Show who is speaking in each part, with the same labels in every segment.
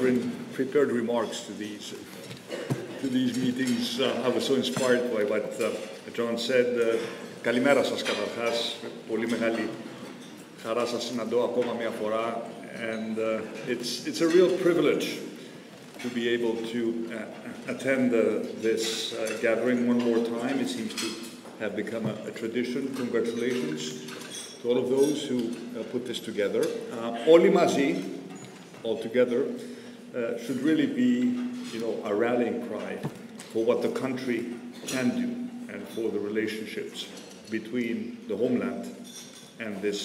Speaker 1: bring prepared remarks to these meetings. I was so inspired by what John said. Καλημέρα σας καταρχάς. Πολύ μεγάλη χαρά σας συναντώ ακόμα μια φορά. And it's a real privilege to be able to attend this gathering one more time. It seems to have become a tradition. Congratulations to all of those who put this together. Όλοι μαζί, all together, should really be, a rallying cry for what the country can do and for the relationships between the homeland and this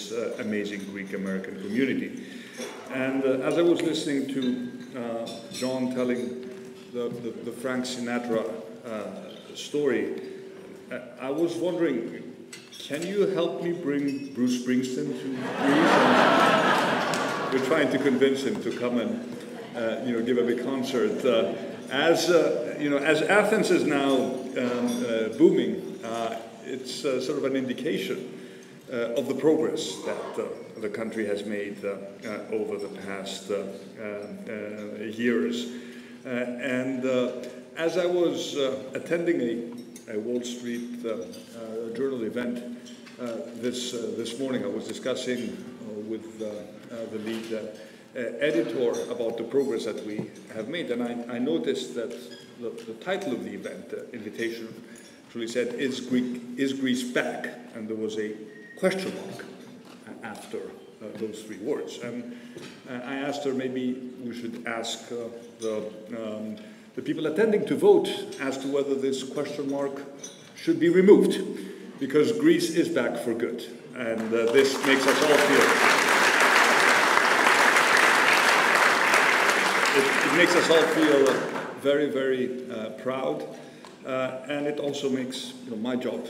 Speaker 1: amazing Greek-American community. And as I was listening to John telling the Frank Sinatra story, I was wondering, can you help me bring Bruce Springsteen to Greece? And we're trying to convince him to come and give a big concert. As Athens is now booming, it's sort of an indication of the progress that the country has made over the past years. And as I was attending a Wall Street Journal event this morning, I was discussing with the lead editor about the progress that we have made, and I noticed that the title of the event, invitation, actually said, "Is Greece back?" And there was a question mark after those three words. And I asked her maybe we should ask the people attending to vote as to whether this question mark should be removed, because Greece is back for good, and this makes us all feel. It makes us all feel very, very proud, and it also makes my job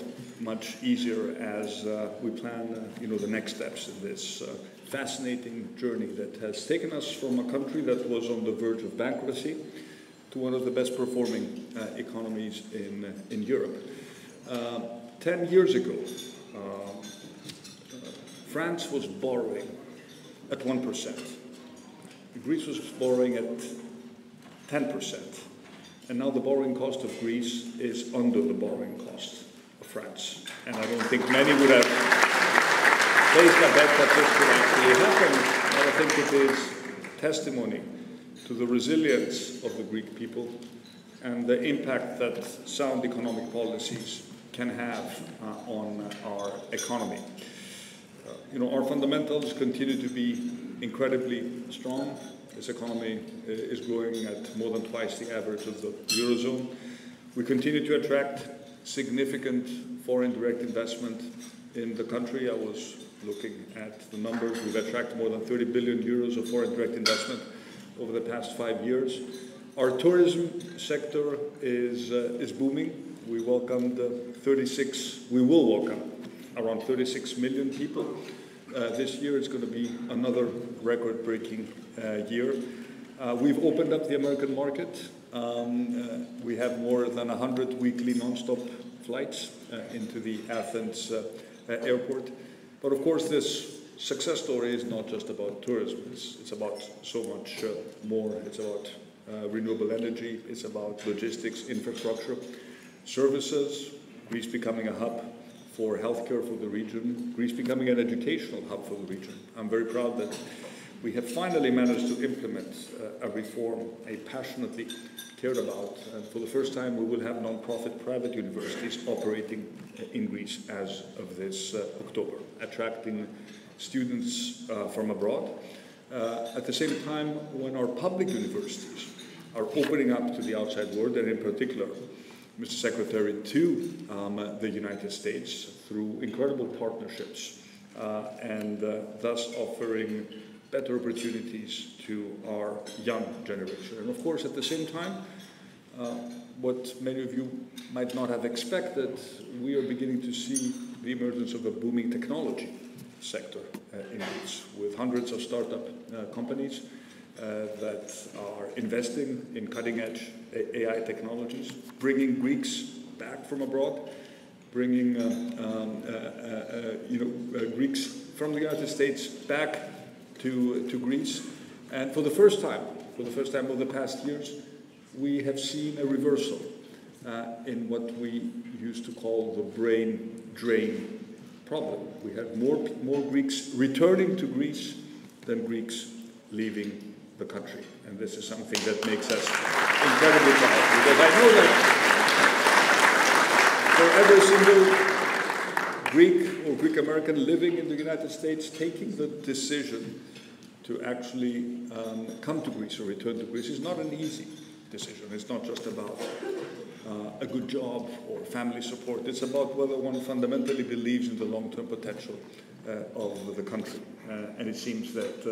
Speaker 1: much easier as we plan the next steps in this fascinating journey that has taken us from a country that was on the verge of bankruptcy to one of the best performing economies in Europe. 10 years ago, France was borrowing at 1%. Greece was borrowing at 10%. And now the borrowing cost of Greece is under the borrowing cost of France. And I don't think many would have placed a bet that this could actually happen. But I think it is testimony to the resilience of the Greek people and the impact that sound economic policies can have on our economy. Our fundamentals continue to be incredibly strong. This economy is growing at more than twice the average of the Eurozone. We continue to attract significant foreign direct investment in the country. I was looking at the numbers. We've attracted more than 30 billion euros of foreign direct investment over the past 5 years. Our tourism sector is booming. We will welcome around 36 million people. This year it's going to be another record-breaking year. We've opened up the American market. We have more than 100 weekly non-stop flights into the Athens airport. But of course, this success story is not just about tourism. It's about so much more. It's about renewable energy. It's about logistics, infrastructure, services, Greece becoming a hub for healthcare for the region, Greece becoming an educational hub for the region. I'm very proud that we have finally managed to implement a reform I passionately cared about. And for the first time, we will have non-profit private universities operating in Greece as of this October, attracting students from abroad. At the same time, when our public universities are opening up to the outside world, and in particular, Mr. Secretary, to the United States through incredible partnerships and thus offering better opportunities to our young generation. And of course, at the same time, what many of you might not have expected, we are beginning to see the emergence of a booming technology sector in Greece, with hundreds of startup companies that are investing in cutting-edge AI technologies, bringing Greeks back from abroad, bringing Greeks from the United States back to Greece. And for the first time, for the first time over the past years, we have seen a reversal in what we used to call the brain drain problem. We had more Greeks returning to Greece than Greeks leaving the country. And this is something that makes us incredibly proud, because I know that for every single Greek or Greek American living in the United States, taking the decision to actually come to Greece or return to Greece is not an easy decision. It's not just about a good job or family support. It's about whether one fundamentally believes in the long-term potential of the country. And it seems that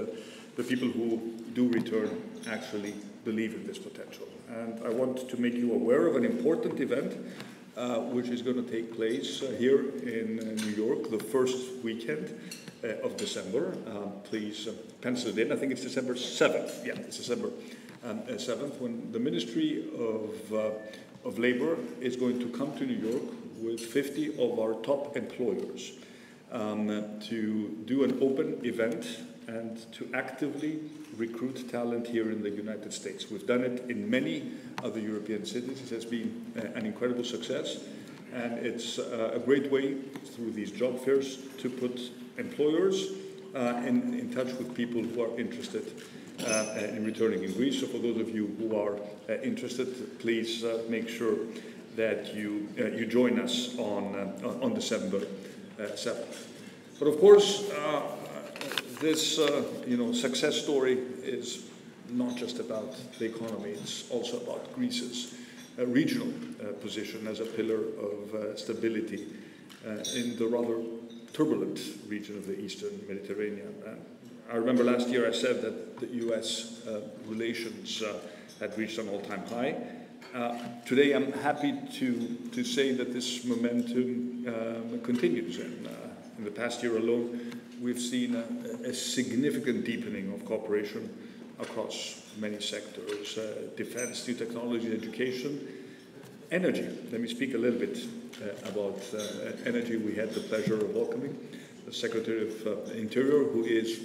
Speaker 1: the people who do return actually believe in this potential. And I want to make you aware of an important event which is going to take place here in New York the first weekend of December. Please pencil it in. I think it's December 7th. Yeah, it's December 7th, when the Ministry of Labor is going to come to New York with 50 of our top employers to do an open event and to actively recruit talent here in the United States. We've done it in many other European cities. It has been an incredible success, and it's a great way through these job fairs to put employers in touch with people who are interested in returning in Greece. So for those of you who are interested, please make sure that you join us on December 7th. But of course, this success story is not just about the economy, it's also about Greece's regional position as a pillar of stability in the rather turbulent region of the Eastern Mediterranean. I remember last year I said that the US relations had reached an all-time high. Today I'm happy to say that this momentum continues. In the past year alone, we've seen a significant deepening of cooperation across many sectors: defense, new technology, education, energy. Let me speak a little bit about energy. We had the pleasure of welcoming the Secretary of Interior, who is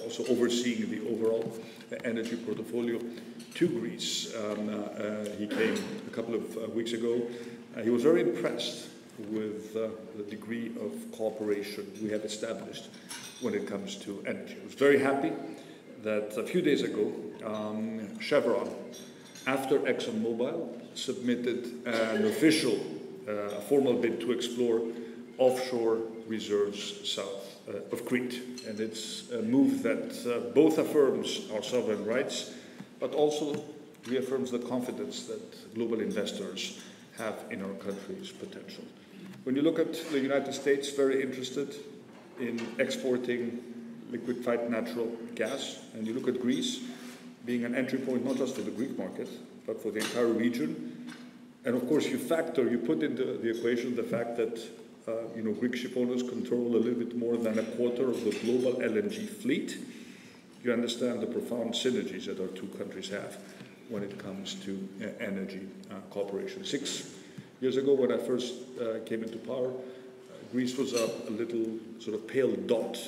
Speaker 1: also overseeing the overall energy portfolio, to Greece. He came a couple of weeks ago. He was very impressed with the degree of cooperation we have established when it comes to energy. I was very happy that a few days ago, Chevron, after ExxonMobil, submitted an official, formal bid to explore offshore reserves south of Crete. And it's a move that both affirms our sovereign rights, but also reaffirms the confidence that global investors have in our country's potential. When you look at the United States, very interested in exporting liquefied natural gas, and you look at Greece being an entry point not just for the Greek market, but for the entire region. And of course, you put into the equation the fact that Greek ship owners control a little bit more than a quarter of the global LNG fleet. You understand the profound synergies that our two countries have when it comes to energy cooperation. 6 years ago, when I first came into power, Greece was a little sort of pale dot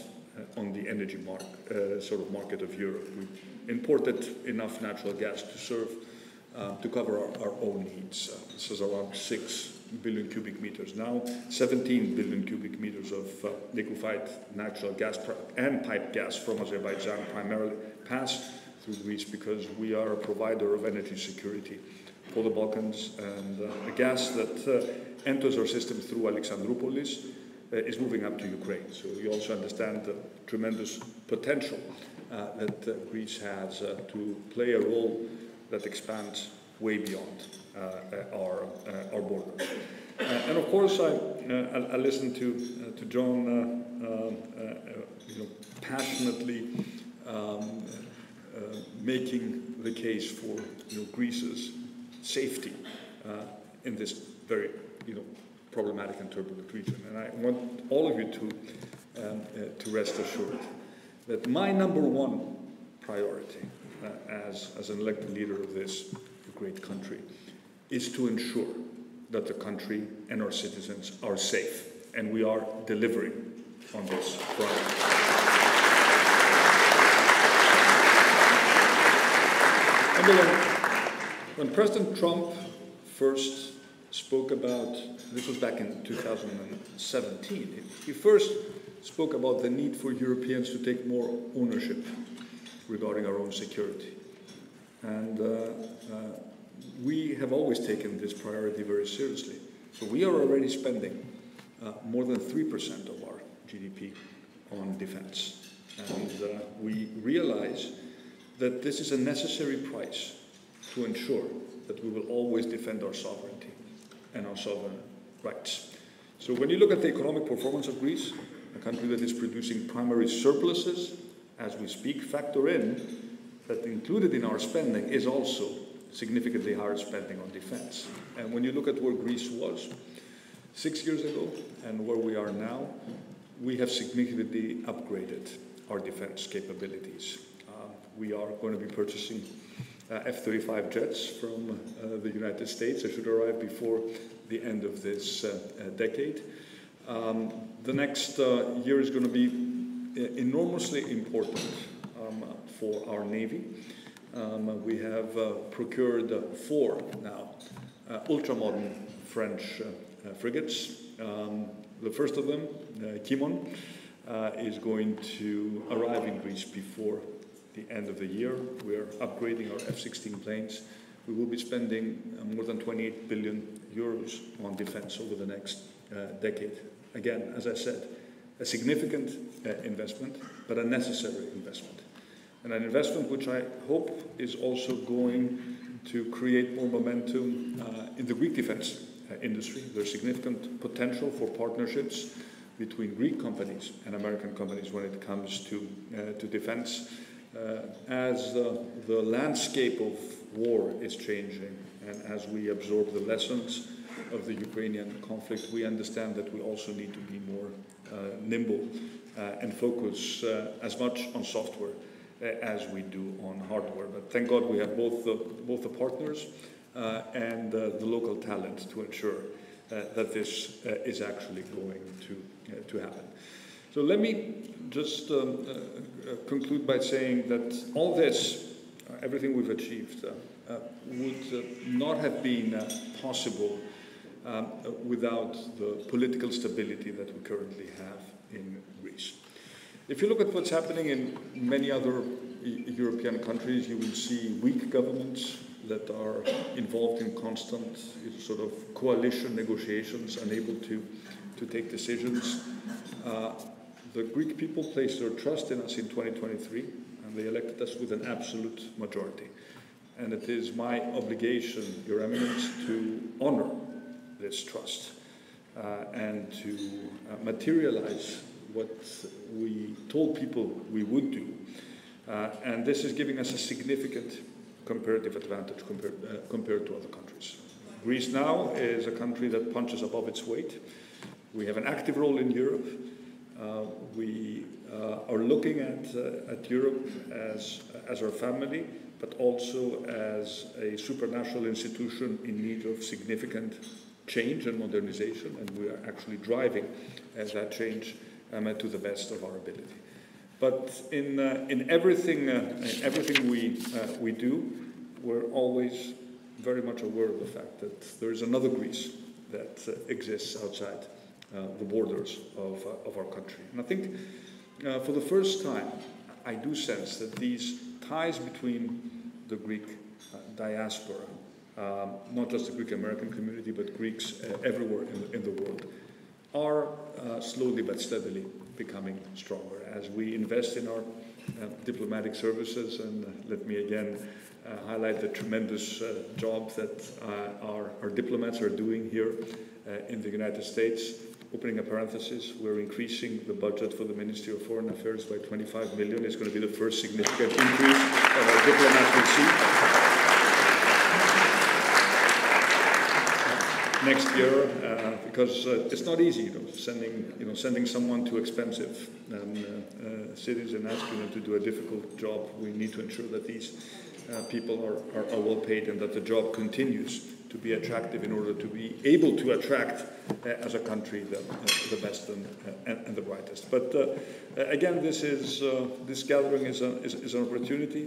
Speaker 1: on the energy market of Europe. We imported enough natural gas to serve, to cover our own needs. This is around 6 billion cubic meters. Now, 17 billion cubic meters of liquefied natural gas and piped gas from Azerbaijan primarily pass through Greece, because we are a provider of energy security for the Balkans, and the gas that enters our system through Alexandroupolis is moving up to Ukraine. So you also understand the tremendous potential that Greece has to play a role that expands way beyond our borders. And of course, I listened to John passionately making the case for Greece's safety in this very problematic and turbulent region. And I want all of you to rest assured that my number one priority as an elected leader of this great country is to ensure that the country and our citizens are safe, and we are delivering on this front. when President Trump first spoke about, this was back in 2017, he first spoke about the need for Europeans to take more ownership regarding our own security. And we have always taken this priority very seriously. So we are already spending more than 3% of our GDP on defense. And we realize that this is a necessary price to ensure that we will always defend our sovereignty and our sovereign rights. So when you look at the economic performance of Greece, a country that is producing primary surpluses as we speak, factor in that included in our spending is also significantly higher spending on defense. And when you look at where Greece was 6 years ago and where we are now, we have significantly upgraded our defense capabilities. We are going to be purchasing F-35 jets from the United States. They should arrive before the end of this decade. The next year is going to be enormously important for our Navy. We have procured 4 now ultra-modern French frigates. The first of them, Kimon, is going to arrive in Greece before the end of the year. We are upgrading our F-16 planes. We will be spending more than 28 billion euros on defense over the next decade. Again, as I said, a significant investment, but a necessary investment. And an investment which I hope is also going to create more momentum in the Greek defense industry. There's significant potential for partnerships between Greek companies and American companies when it comes to defense. As the landscape of war is changing and as we absorb the lessons of the Ukrainian conflict, we understand that we also need to be more nimble and focus as much on software as we do on hardware. But thank God we have both the partners and the local talent to ensure that this is actually going to happen. So let me just conclude by saying that all this, everything we've achieved, would not have been possible without the political stability that we currently have in Greece. If you look at what's happening in many other European countries, you will see weak governments that are involved in constant sort of coalition negotiations, unable to take decisions. The Greek people placed their trust in us in 2023, and they elected us with an absolute majority. And it is my obligation, Your Eminence, to honor this trust and to materialize what we told people we would do. And this is giving us a significant comparative advantage compared to other countries. Greece now is a country that punches above its weight. We have an active role in Europe. We are looking at Europe as our family, but also as a supranational institution in need of significant change and modernization, and we are actually driving that change to the best of our ability. But in everything we do, we're always very much aware of the fact that there is another Greece that exists outside the borders of our country. And I think for the first time, I do sense that these ties between the Greek diaspora, not just the Greek American community, but Greeks everywhere in the world, are slowly but steadily becoming stronger as we invest in our diplomatic services. And let me again highlight the tremendous job that our diplomats are doing here in the United States. Opening a parenthesis, we're increasing the budget for the Ministry of Foreign Affairs by 25 million. It's going to be the first significant increase that our diplomats will see next year, because it's not easy, sending someone to expensive cities and asking them to do a difficult job. We need to ensure that these people are well paid and that the job continues to be attractive in order to be able to attract, as a country, the best and the brightest. But again, this gathering is an opportunity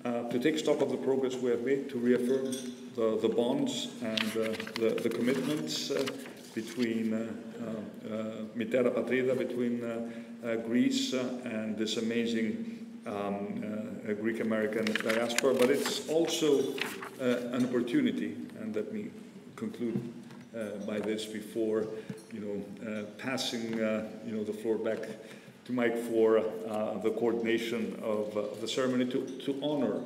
Speaker 1: to take stock of the progress we have made, to reaffirm the bonds and the commitments between Mitera Patrida, between Greece and this amazing Greek-American diaspora. But it's also an opportunity, and let me conclude by this before passing the floor back to Mike for the coordination of the ceremony, to honor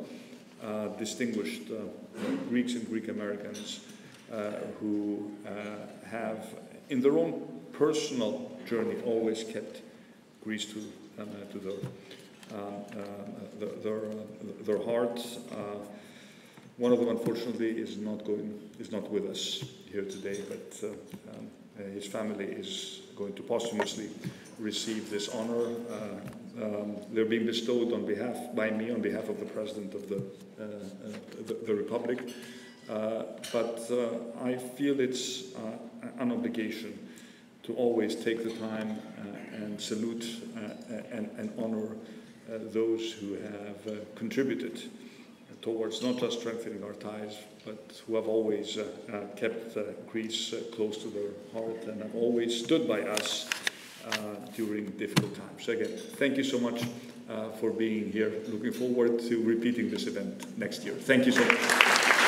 Speaker 1: distinguished Greeks and Greek Americans who have, in their own personal journey, always kept Greece to their hearts. One of them, unfortunately, is not with us here today, but his family is going to posthumously receive this honor. They're being bestowed by me on behalf of the President of the Republic. But I feel it's an obligation to always take the time and salute and honor those who have contributed towards not just strengthening our ties, but who have always kept Greece close to their heart and have always stood by us during difficult times. So again, thank you so much for being here. Looking forward to repeating this event next year. Thank you so much.